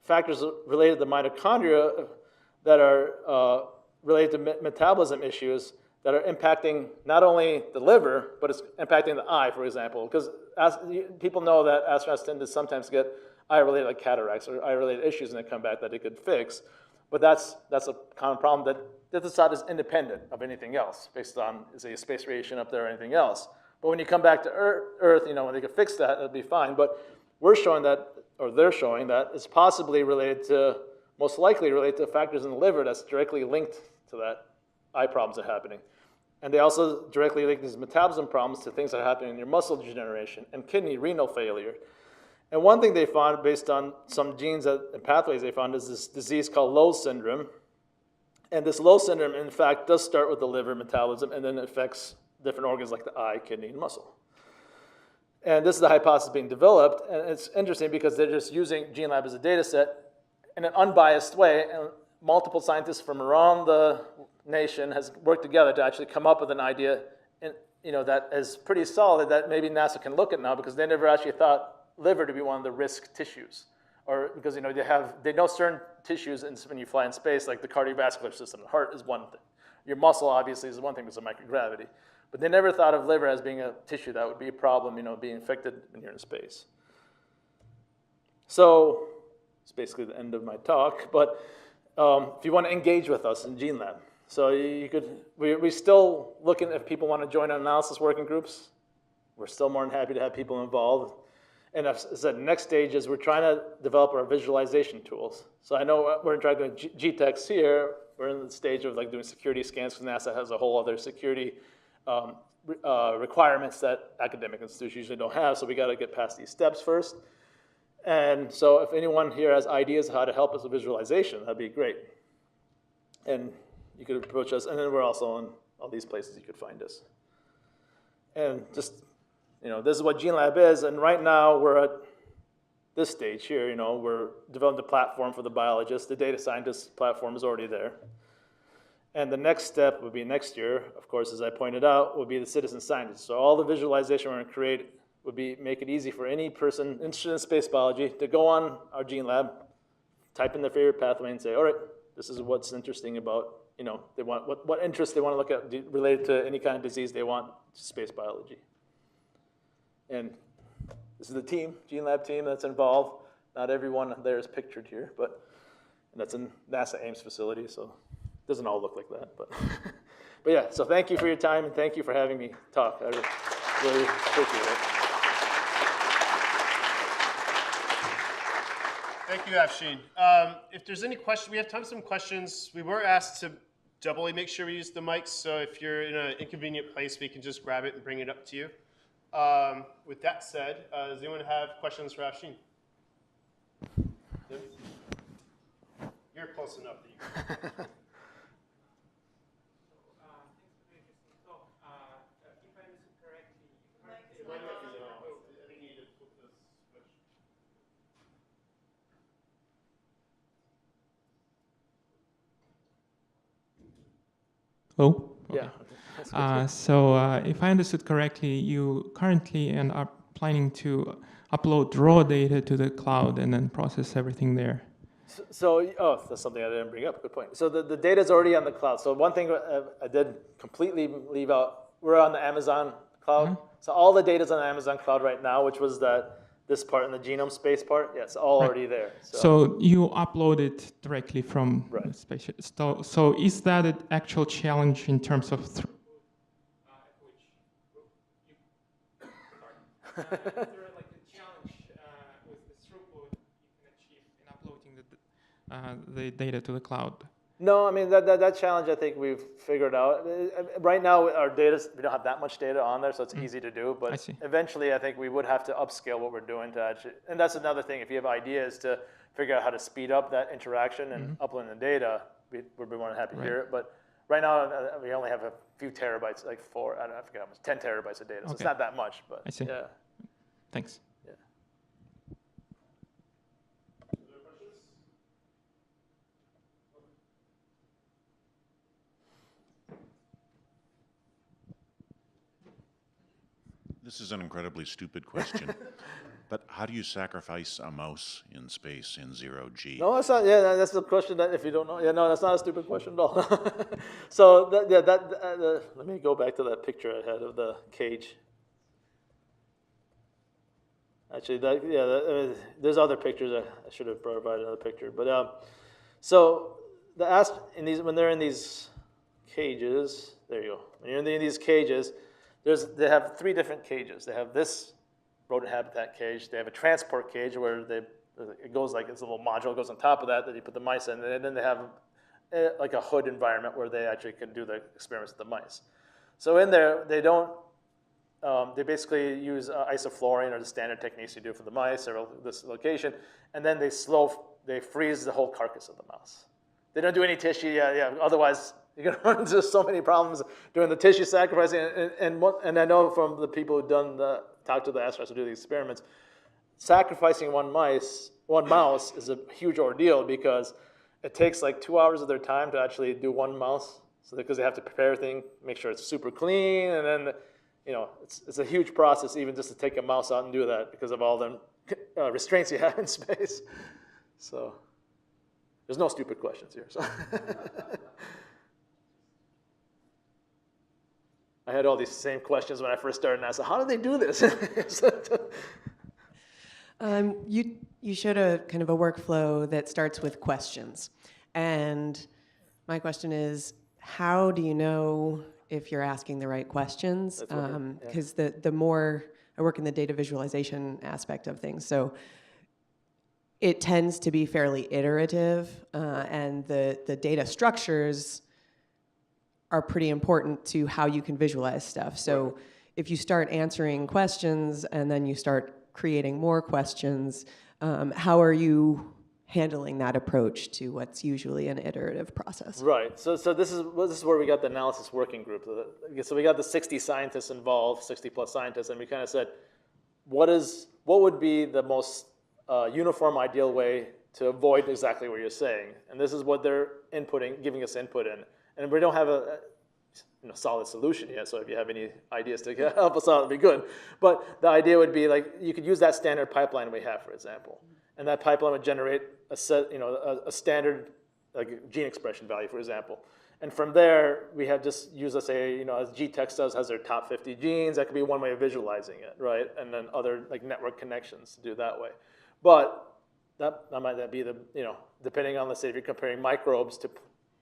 factors related to mitochondria that are related to metabolism issues that are impacting not only the liver, but it's impacting the eye, for example. Because people know that astronauts tend to sometimes get eye-related like cataracts or eye-related issues and they come back that they could fix. But that's a common problem that this thought is independent of anything else, based on, say, space radiation up there or anything else. But when you come back to Earth, you know, when they can fix that, it'll be fine. But we're showing that, or they're showing that it's possibly related to, most likely related to factors in the liver that's directly linked to that eye problems that are happening. And they also directly link these metabolism problems to things that are happening in your muscle degeneration and kidney renal failure. And one thing they found based on some genes and pathways they found is this disease called Lowe syndrome. And this Lowe syndrome, in fact, does start with the liver metabolism and then it affects different organs like the eye, kidney, and muscle. And this is the hypothesis being developed. And it's interesting because they're just using GeneLab as a data set in an unbiased way. And multiple scientists from around the nation has worked together to actually come up with an idea, you know, that is pretty solid that maybe NASA can look at now, because they never actually thought liver to be one of the risk tissues, or because, you know, they know certain tissues when you fly in space, like the cardiovascular system. The heart is one thing. Your muscle obviously is one thing because of microgravity, but they never thought of liver as being a tissue that would be a problem, you know, being infected when you're in space. So it's basically the end of my talk, but if you want to engage with us in GeneLab, so we're still looking if people want to join our analysis working groups. We're still more than happy to have people involved. And as I said, the next stage is we're trying to develop our visualization tools. So I know we're trying to do GTEx here. We're in the stage of like doing security scans because NASA has a whole other security requirements that academic institutions usually don't have. So we got to get past these steps first. And so if anyone here has ideas how to help us with visualization, that'd be great. And you could approach us. And then we're also in all these places you could find us. And just, you know, this is what GeneLab is, and right now we're at this stage here. You know, we're developing the platform for the biologists. The data scientist platform is already there. And the next step would be next year, of course, as I pointed out, would be the citizen scientists. So all the visualization we're going to create would be make it easy for any person interested in space biology to go on our GeneLab, type in their favorite pathway and say, all right, this is what's interesting about, you know, they want what interests they want to look at related to any kind of disease they want, space biology. And this is the team, GeneLab team that's involved. Not everyone there is pictured here, but that's in NASA Ames facility, so Doesn't all look like that, but but yeah. So thank you for your time and thank you for having me talk. I really appreciate it. Thank you, Afshin. If there's any questions, we have time for some questions. We were asked to doubly make sure we use the mics, so if you're in an inconvenient place, we can just grab it and bring it up to you. With that said, does anyone have questions for Afshin? You're close enough that you can. Oh, Yeah. okay. So if I understood correctly, you currently and are planning to upload raw data to the cloud and then process everything there. Oh, that's something I didn't bring up. Good point. So the data is already on the cloud. So one thing I did completely leave out, we're on the Amazon cloud. So all the data is on the Amazon cloud right now, which was this part in the genome space part. Yeah, it's all already there. So you upload it directly from the space. So is that an actual challenge in terms of is there like a challenge with the throughput you can achieve in uploading the data to the cloud? No, I mean, that challenge I think we've figured out. Right now, our data, we don't have that much data on there, so it's easy to do. But eventually, I think we would have to upscale what we're doing to actually, and that's another thing, if you have ideas to figure out how to speed up that interaction and uploading the data, we'd be more than happy to hear it. But right now, we only have a few terabytes, like I forget how much, 10 terabytes of data. So it's not that much, but I see. Yeah. Thanks. Yeah. This is an incredibly stupid question, but how do you sacrifice a mouse in space in 0G? No, that's not. Yeah, that's the question. That if you don't know, yeah, no, that's not a stupid question at all. So let me go back to that picture I had of the cage. Actually, there's other pictures. I should have provided another picture, but so when they're in these cages, there you go. When you're in these cages, they have three different cages. They have this rodent habitat cage. They have a transport cage where it goes like this little module goes on top of that you put the mice in, and then they have like a hood environment where they actually can do the experiments with the mice. So in there, they basically use isoflurane or the standard techniques you do for the mice or this location, and then they freeze the whole carcass of the mouse. They don't do any tissue. Otherwise, you're going to run into so many problems doing the tissue sacrificing. And I know from the people who've talked to the astronauts who do these experiments, sacrificing one mouse is a huge ordeal because it takes like 2 hours of their time to actually do one mouse. So because they have to prepare everything, make sure it's super clean, and then it's a huge process even just to take a mouse out and do that because of all the restraints you have in space. So there's no stupid questions here. So. I had all these same questions when I first started NASA. How do they do this? You showed a kind of a workflow that starts with questions. And my question is, how do you know if you're asking the right questions? Because the more I work in the data visualization aspect of things, so it tends to be fairly iterative, and the data structures are pretty important to how you can visualize stuff. So if you start answering questions and then you start creating more questions, how are you handling that approach to what's usually an iterative process? Right. So this is where we got the analysis working group. So we got the 60 scientists involved, 60 plus scientists, and we kind of said, what would be the most uniform, ideal way to avoid exactly what you're saying? And this is what they're giving us input in. And we don't have a solid solution yet, so if you have any ideas to help us out, it'd be good. But the idea would be like you could use that standard pipeline we have, for example, and that pipeline would generate a standard like gene expression value, for example. And from there, we have just use, let's say, as GTEx has their top 50 genes. That could be one way of visualizing it, right? And then other like network connections to do it that way. But that might not be depending on, let's say, if you're comparing microbes to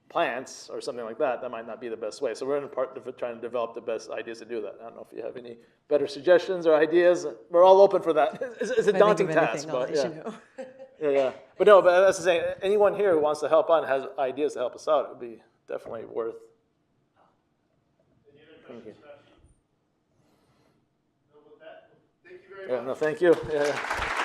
plants or something like that, that might not be the best way. So we're in part of trying to develop the best ideas to do that. I don't know if you have any better suggestions or ideas. We're all open for that. It's a If I daunting think of task, anything, I'll but let yeah. you know. Yeah. But no, but that's the saying. Anyone here who wants to help out and has ideas to help us out, it would be definitely worth. Any other Thank you. questions? No, with that, thank you very Yeah, much. no, thank you. Yeah.